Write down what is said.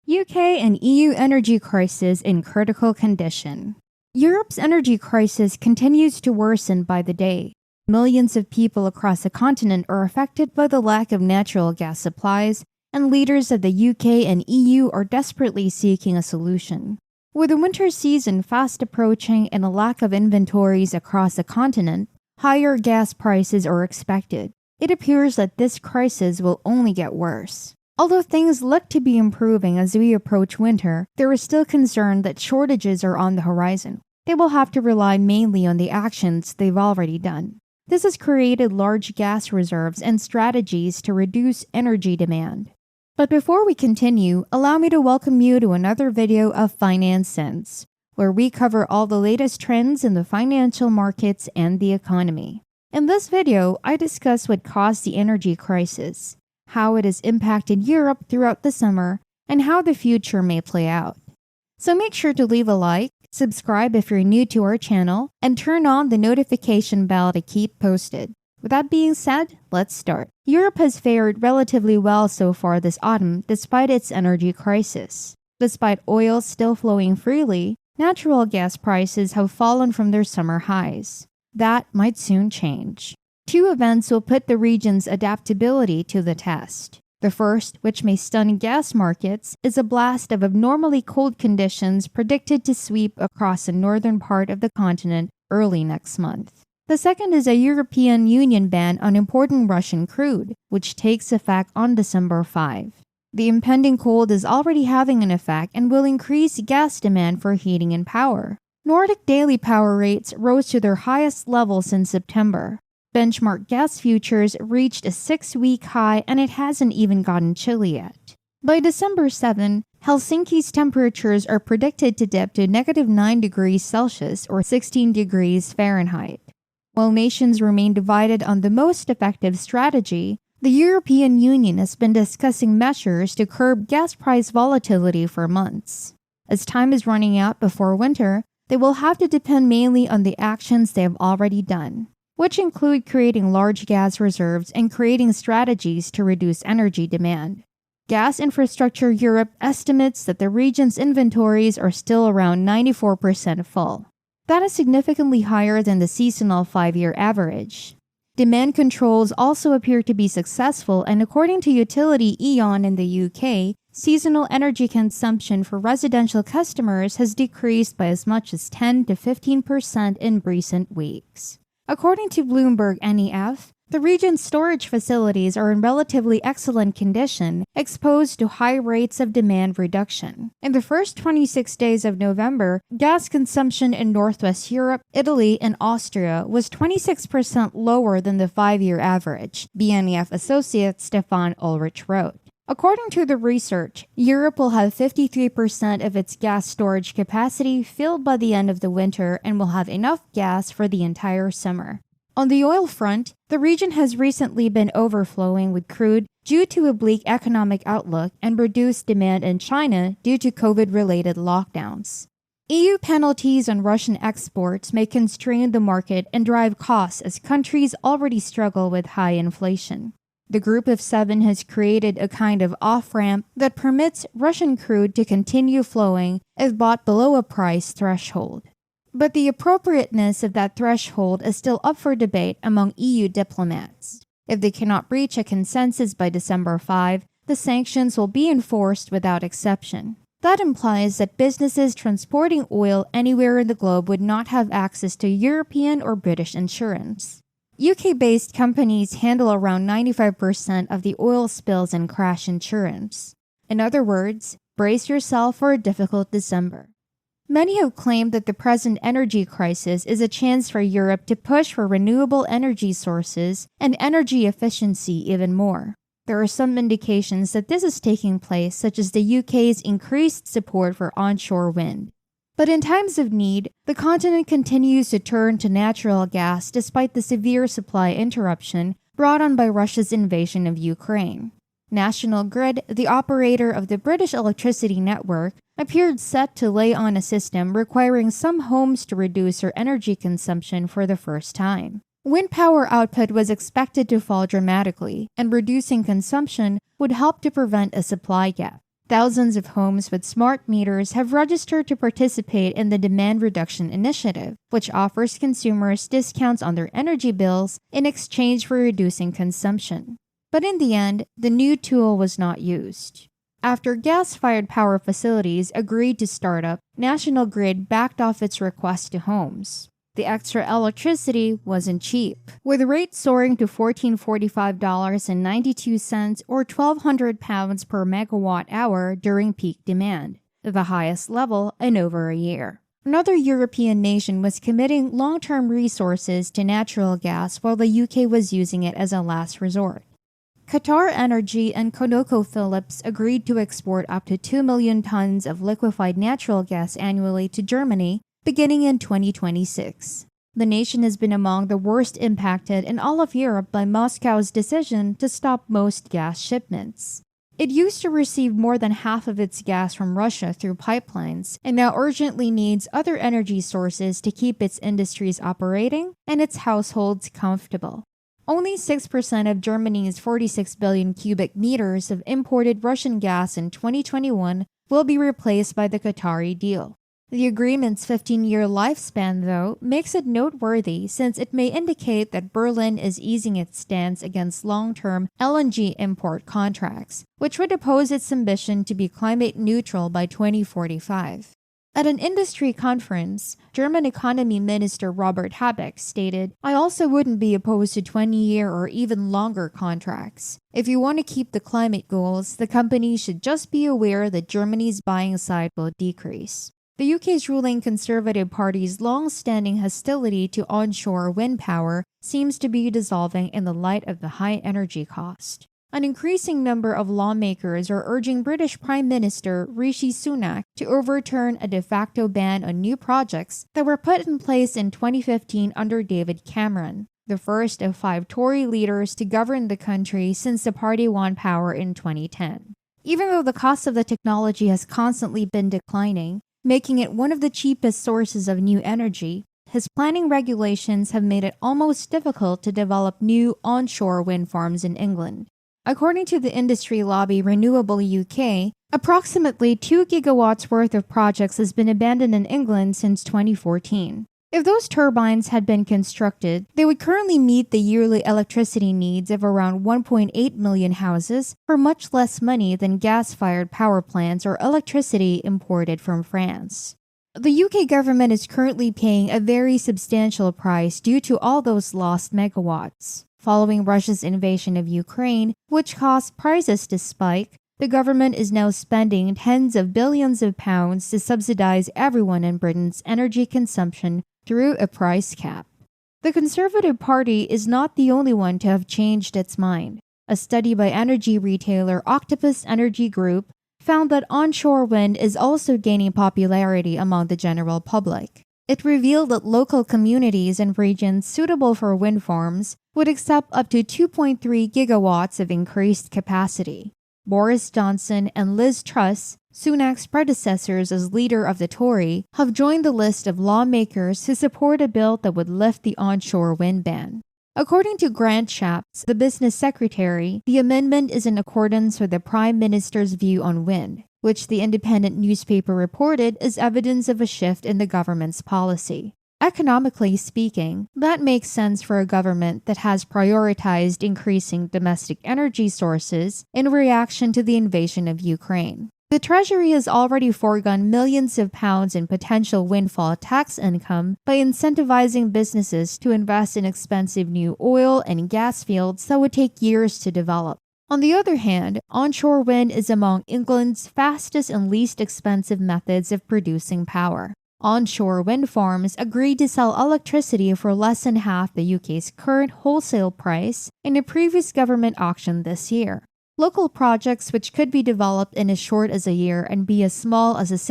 UK and EU energy crisis in critical condition. Europe's energy crisis continues to worsen by the day. Millions of people across the continent are affected by the lack of natural gas supplies, and leaders of the UK and EU are desperately seeking a solution. With the winter season fast approaching and a lack of inventories across the continent, higher gas prices are expected. It appears that this crisis will only get worse. Although things look to be improving as we approach winter, there is still concern that shortages are on the horizon. They will have to rely mainly on the actions they've already done. This has created large gas reserves and strategies to reduce energy demand. But before we continue, allow me to welcome you to another video of Finance Sense, where we cover all the latest trends in the financial markets and the economy. In this video, I discuss what caused the energy crisis, how it has impacted Europe throughout the summer, and how the future may play out. So make sure to leave a like, subscribe if you're new to our channel, and turn on the notification bell to keep posted. With that being said, let's start. Europe has fared relatively well so far this autumn despite its energy crisis. Despite oil still flowing freely, natural gas prices have fallen from their summer highs. That might soon change. Two events will put the region's adaptability to the test. The first, which may stun gas markets, is a blast of abnormally cold conditions predicted to sweep across the northern part of the continent early next month. The second is a European Union ban on importing Russian crude, which takes effect on December 5. The impending cold is already having an effect and will increase gas demand for heating and power. Nordic daily power rates rose to their highest level since September. Benchmark gas futures reached a 6-week high and it hasn't even gotten chilly yet. By December 7, Helsinki's temperatures are predicted to dip to -9 degrees Celsius or 16 degrees Fahrenheit. While nations remain divided on the most effective strategy, the European Union has been discussing measures to curb gas price volatility for months. As time is running out before winter, they will have to depend mainly on the actions they have already done, which include creating large gas reserves and creating strategies to reduce energy demand. Gas Infrastructure Europe estimates that the region's inventories are still around 94% full. That is significantly higher than the seasonal 5-year average. Demand controls also appear to be successful, and according to utility E.ON in the UK, seasonal energy consumption for residential customers has decreased by as much as 10 to 15% in recent weeks. According to Bloomberg NEF, the region's storage facilities are in relatively excellent condition, exposed to high rates of demand reduction. In the first 26 days of November, gas consumption in Northwest Europe, Italy, and Austria was 26% lower than the 5-year average, BNEF associate Stefan Ulrich wrote. According to the research, Europe will have 53% of its gas storage capacity filled by the end of the winter and will have enough gas for the entire summer. On the oil front, the region has recently been overflowing with crude due to a bleak economic outlook and reduced demand in China due to COVID-related lockdowns. EU penalties on Russian exports may constrain the market and drive costs as countries already struggle with high inflation. The Group of Seven has created a kind of off-ramp that permits Russian crude to continue flowing if bought below a price threshold. But the appropriateness of that threshold is still up for debate among EU diplomats. If they cannot reach a consensus by December 5, the sanctions will be enforced without exception. That implies that businesses transporting oil anywhere in the globe would not have access to European or British insurance. UK-based companies handle around 95% of the oil spills and crash insurance. In other words, brace yourself for a difficult December. Many have claimed that the present energy crisis is a chance for Europe to push for renewable energy sources and energy efficiency even more. There are some indications that this is taking place, such as the UK's increased support for onshore wind. But in times of need, the continent continues to turn to natural gas despite the severe supply interruption brought on by Russia's invasion of Ukraine. National Grid, the operator of the British electricity network, appeared set to lay on a system requiring some homes to reduce their energy consumption for the first time. Wind power output was expected to fall dramatically, and reducing consumption would help to prevent a supply gap. Thousands of homes with smart meters have registered to participate in the Demand Reduction Initiative, which offers consumers discounts on their energy bills in exchange for reducing consumption. But in the end, the new tool was not used. After gas-fired power facilities agreed to start up, National Grid backed off its request to homes. The extra electricity wasn't cheap, with rates soaring to $1,445.92 or £1,200 per megawatt hour during peak demand, the highest level in over a year. Another European nation was committing long-term resources to natural gas while the UK was using it as a last resort. Qatar Energy and ConocoPhillips agreed to export up to 2 million tons of liquefied natural gas annually to Germany beginning in 2026. The nation has been among the worst impacted in all of Europe by Moscow's decision to stop most gas shipments. It used to receive more than half of its gas from Russia through pipelines and now urgently needs other energy sources to keep its industries operating and its households comfortable. Only 6% of Germany's 46 billion cubic meters of imported Russian gas in 2021 will be replaced by the Qatari deal. The agreement's 15-year lifespan, though, makes it noteworthy since it may indicate that Berlin is easing its stance against long-term LNG import contracts, which would oppose its ambition to be climate neutral by 2045. At an industry conference, German Economy Minister Robert Habeck stated, "I also wouldn't be opposed to 20-year or even longer contracts. If you want to keep the climate goals, the company should just be aware that Germany's buying side will decrease." The UK's ruling Conservative Party's long-standing hostility to onshore wind power seems to be dissolving in the light of the high energy cost. An increasing number of lawmakers are urging British Prime Minister Rishi Sunak to overturn a de facto ban on new projects that were put in place in 2015 under David Cameron, the first of 5 Tory leaders to govern the country since the party won power in 2010. Even though the cost of the technology has constantly been declining, making it one of the cheapest sources of new energy, his planning regulations have made it almost difficult to develop new onshore wind farms in England. According to the industry lobby Renewable UK, approximately 2 gigawatts worth of projects has been abandoned in England since 2014. If those turbines had been constructed, they would currently meet the yearly electricity needs of around 1.8 million houses for much less money than gas-fired power plants or electricity imported from France. The UK government is currently paying a very substantial price due to all those lost megawatts. Following Russia's invasion of Ukraine, which caused prices to spike, the government is now spending tens of billions of pounds to subsidize everyone in Britain's energy consumption through a price cap. The Conservative Party is not the only one to have changed its mind. A study by energy retailer Octopus Energy Group found that onshore wind is also gaining popularity among the general public. It revealed that local communities and regions suitable for wind farms would accept up to 2.3 gigawatts of increased capacity. Boris Johnson and Liz Truss, Sunak's predecessors as leader of the Tory, have joined the list of lawmakers who support a bill that would lift the onshore wind ban. According to Grant Shapps, the business secretary, the amendment is in accordance with the Prime Minister's view on wind, which the Independent newspaper reported is evidence of a shift in the government's policy. Economically speaking, that makes sense for a government that has prioritized increasing domestic energy sources in reaction to the invasion of Ukraine. The Treasury has already foregone millions of pounds in potential windfall tax income by incentivizing businesses to invest in expensive new oil and gas fields that would take years to develop. On the other hand, onshore wind is among England's fastest and least expensive methods of producing power. Onshore wind farms agreed to sell electricity for less than half the UK's current wholesale price in a previous government auction this year. Local projects which could be developed in as short as a year and be as small as a